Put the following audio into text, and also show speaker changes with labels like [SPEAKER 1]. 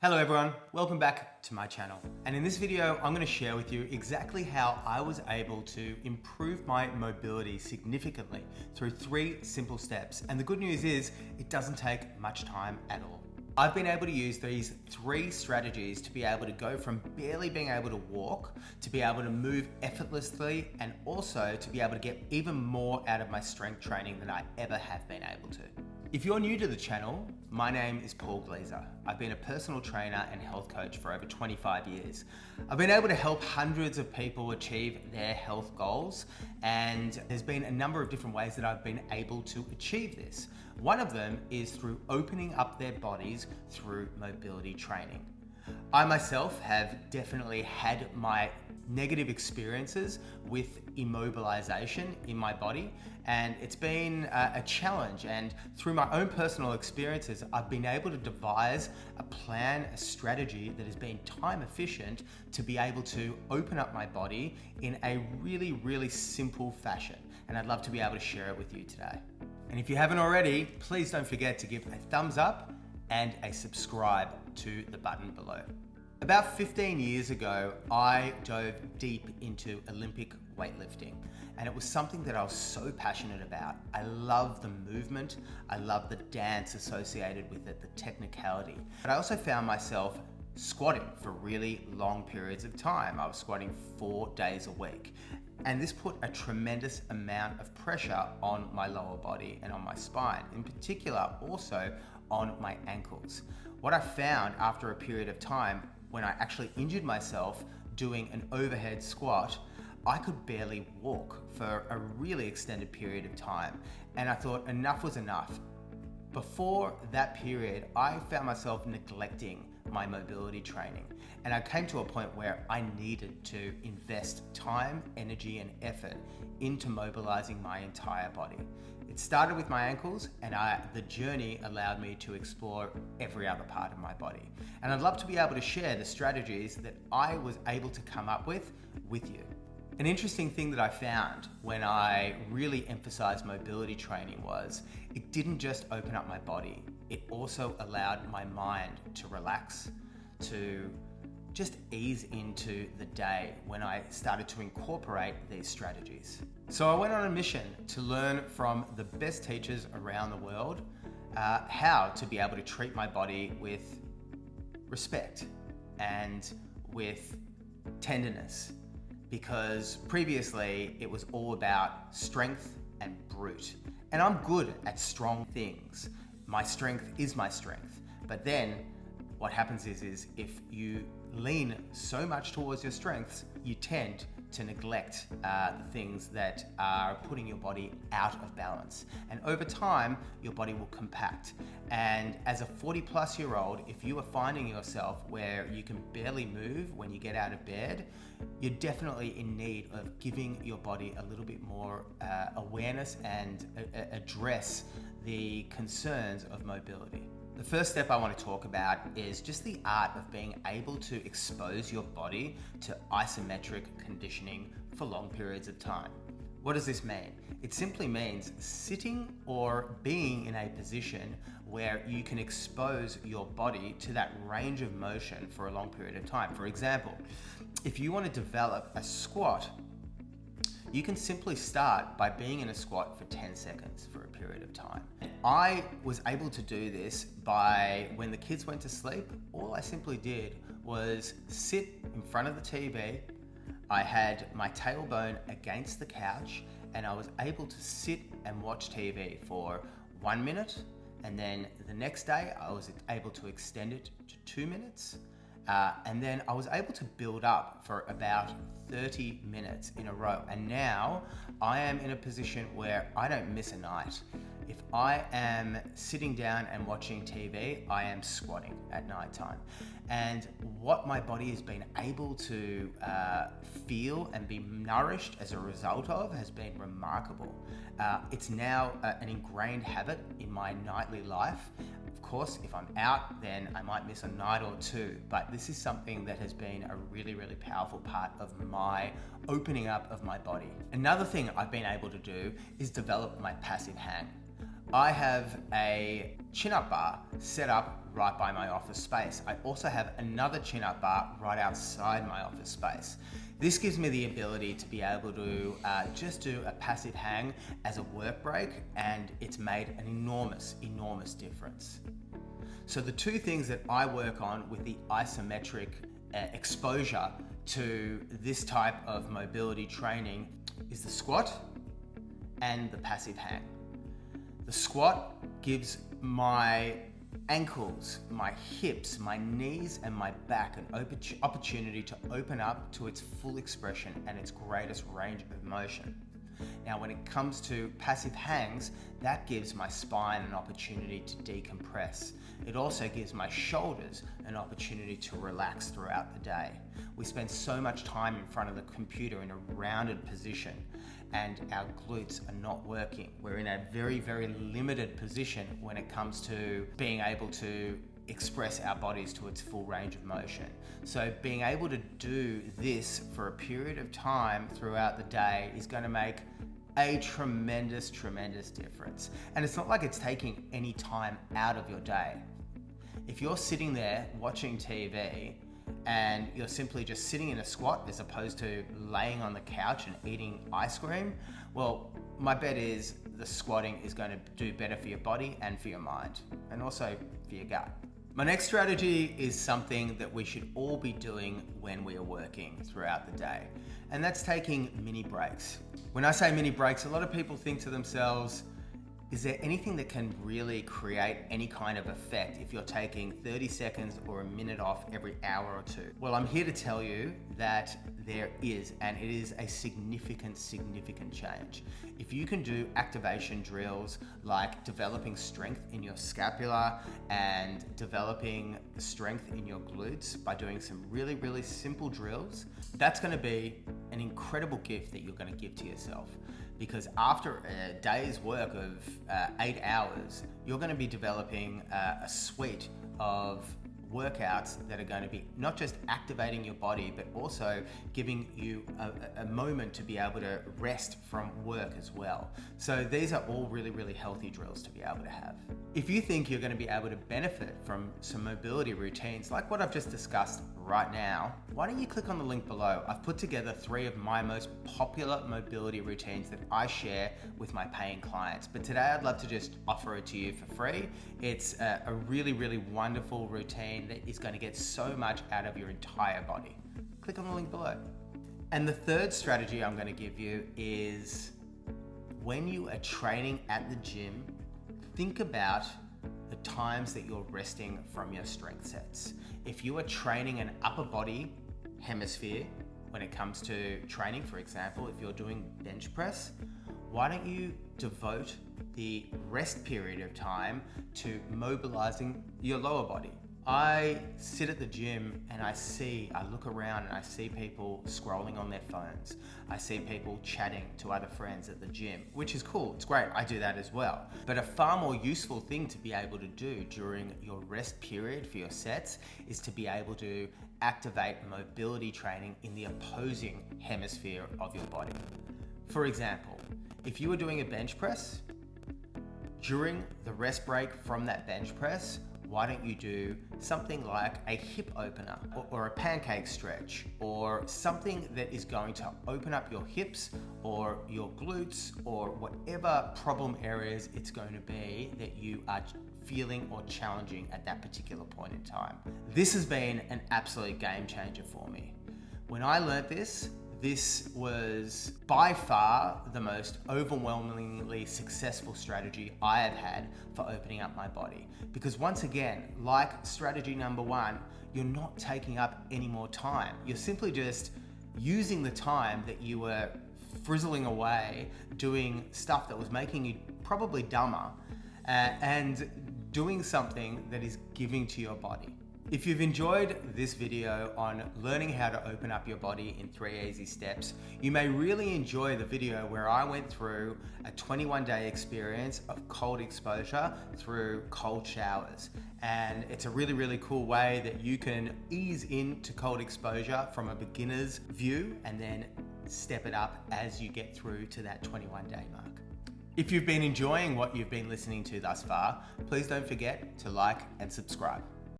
[SPEAKER 1] Hello everyone, welcome back to my channel. And in this video, I'm going to share with you exactly how I was able to improve my mobility significantly through 3 simple steps. And the good news is it doesn't take much time at all. I've been able to use these 3 strategies to be able to go from barely being able to walk to be able to move effortlessly and also to be able to get even more out of my strength training than I ever have been able to. If you're new to the channel, my name is Paul Gleaser. I've been a personal trainer and health coach for over 25 years. I've been able to help hundreds of people achieve their health goals, and there's been a number of different ways that I've been able to achieve this. One of them is through opening up their bodies through mobility training. I myself have definitely had my negative experiences with immobilization in my body, and it's been a challenge, and through my own personal experiences I've been able to devise a plan, a strategy that has been time efficient to be able to open up my body in a really simple fashion, and I'd love to be able to share it with you today. And if you haven't already, please don't forget to give a thumbs up and a subscribe to the button below. About 15 years ago, I dove deep into Olympic weightlifting, and it was something that I was so passionate about. I love the movement, I love the dance associated with it, the technicality. But I also found myself squatting for really long periods of time. I was squatting 4 days a week. And this put a tremendous amount of pressure on my lower body and on my spine, in particular also on my ankles. What I found after a period of time, when I actually injured myself doing an overhead squat, I could barely walk for a really extended period of time. And I thought enough was enough. Before that period, I found myself neglecting my mobility training. And I came to a point where I needed to invest time, energy, and effort into mobilizing my entire body. It started with my ankles, and the journey allowed me to explore every other part of my body. And I'd love to be able to share the strategies that I was able to come up with you. An interesting thing that I found when I really emphasized mobility training was it didn't just open up my body, it also allowed my mind to relax, to just ease into the day when I started to incorporate these strategies. So I went on a mission to learn from the best teachers around the world how to be able to treat my body with respect and with tenderness, because previously it was all about strength and brute. And I'm good at strong things. My strength is my strength. But then what happens is if you lean so much towards your strengths, you tend to neglect the things that are putting your body out of balance. And over time, your body will compact. And as a 40-plus-year-old, if you are finding yourself where you can barely move when you get out of bed, you're definitely in need of giving your body a little bit more awareness and address the concerns of mobility. The first step I want to talk about is just the art of being able to expose your body to isometric conditioning for long periods of time. What does this mean? It simply means sitting or being in a position where you can expose your body to that range of motion for a long period of time. For example, if you want to develop a squat, you can simply start by being in a squat for 10 seconds for a period of time. I was able to do this by, when the kids went to sleep, all I simply did was sit in front of the TV. I had my tailbone against the couch, and I was able to sit and watch TV for 1 minute, and then the next day I was able to extend it to 2 minutes. And then I was able to build up for about 30 minutes in a row. And now I am in a position where I don't miss a night. If I am sitting down and watching TV, I am squatting at nighttime. And what my body has been able to feel and be nourished as a result of has been remarkable. It's now an ingrained habit in my nightly life. Of course, if I'm out, then I might miss a night or two, but this is something that has been a really powerful part of my opening up of my body. Another thing I've been able to do is develop my passive hang. I have a chin-up bar set up right by my office space. I also have another chin-up bar right outside my office space. This gives me the ability to be able to just do a passive hang as a work break, and it's made an enormous, enormous difference. So the two things that I work on with the isometric exposure to this type of mobility training is the squat and the passive hang. The squat gives my ankles, my hips, my knees, and my back an opportunity to open up to its full expression and its greatest range of motion. Now, when it comes to passive hangs, that gives my spine an opportunity to decompress. It also gives my shoulders an opportunity to relax throughout the day. We spend so much time in front of the computer in a rounded position, and our glutes are not working. We're in a very, very limited position when it comes to being able to express our bodies to its full range of motion. So being able to do this for a period of time throughout the day is going to make a tremendous, tremendous difference. And it's not like it's taking any time out of your day. If you're sitting there watching TV and you're simply just sitting in a squat as opposed to laying on the couch and eating ice cream, well, my bet is the squatting is going to do better for your body and for your mind, and also for your gut. My next strategy is something that we should all be doing when we are working throughout the day, and that's taking mini breaks. When I say mini breaks, a lot of people think to themselves, is there anything that can really create any kind of effect if you're taking 30 seconds or a minute off every hour or two? Well, I'm here to tell you that there is, and it is a significant, significant change. If you can do activation drills like developing strength in your scapula and developing strength in your glutes by doing some really, really simple drills, that's going to be an incredible gift that you're going to give to yourself. Because after a day's work of 8 hours, you're going to be developing a suite of workouts that are going to be not just activating your body, but also giving you a moment to be able to rest from work as well. So these are all really, really healthy drills to be able to have. If you think you're going to be able to benefit from some mobility routines like what I've just discussed right now, why don't you click on the link below? I've put together 3 of my most popular mobility routines that I share with my paying clients. But today I'd love to just offer it to you for free. It's a really, really wonderful routine that is going to get so much out of your entire body. Click on the link below. And the third strategy I'm going to give you is when you are training at the gym, think about the times that you're resting from your strength sets. If you are training an upper body hemisphere, when it comes to training, for example, if you're doing bench press, why don't you devote the rest period of time to mobilizing your lower body? I sit at the gym and I look around and I see people scrolling on their phones. I see people chatting to other friends at the gym, which is cool, it's great, I do that as well. But a far more useful thing to be able to do during your rest period for your sets is to be able to activate mobility training in the opposing hemisphere of your body. For example, if you were doing a bench press, during the rest break from that bench press, why don't you do something like a hip opener or a pancake stretch, or something that is going to open up your hips or your glutes or whatever problem areas it's going to be that you are feeling or challenging at that particular point in time. This has been an absolute game changer for me. When I learned this was by far the most overwhelmingly successful strategy I have had for opening up my body. Because once again, like strategy number 1, you're not taking up any more time. You're simply just using the time that you were frizzling away doing stuff that was making you probably dumber, and doing something that is giving to your body. If you've enjoyed this video on learning how to open up your body in 3 easy steps, you may really enjoy the video where I went through a 21-day experience of cold exposure through cold showers. And it's a really, really cool way that you can ease into cold exposure from a beginner's view and then step it up as you get through to that 21-day mark. If you've been enjoying what you've been listening to thus far, please don't forget to like and subscribe.